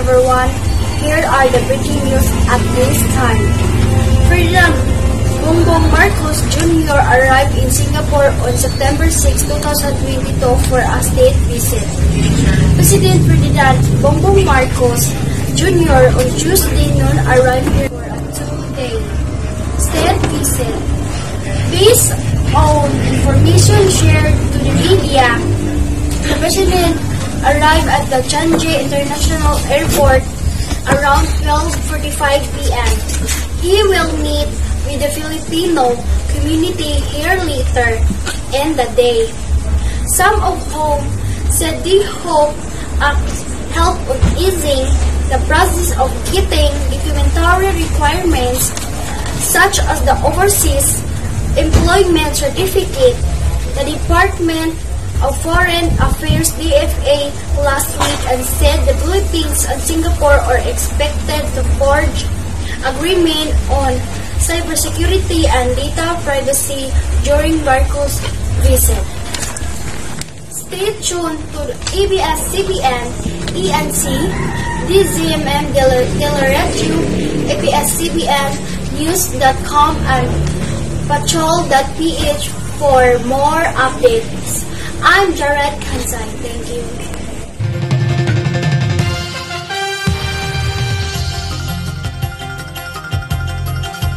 everyone. Here are the breaking news at this time. Ferdinand Bongbong Marcos Jr. arrived in Singapore on September 6, 2022 for a state visit. President Ferdinand Bongbong Marcos Jr. on Tuesday noon arrived here for a two-day state visit. Based on information shared to the media, the President arrived at the Changi International Airport around 12:45 p.m. He will meet with the Filipino community here later in the day. Some of whom said they hope help on easing the process of getting documentary requirements such as the Overseas Employment Certificate. The Department of Foreign Affairs DFA last week and said the Philippines and Singapore are expected to forge agreement on cybersecurity and data privacy during Marcos' visit. Stay tuned to ABS-CBN, ENC, DZMM Teleretio, ABS-CBN News.com and Patrol.ph for more updates. I'm Jared Kansai. Thank you.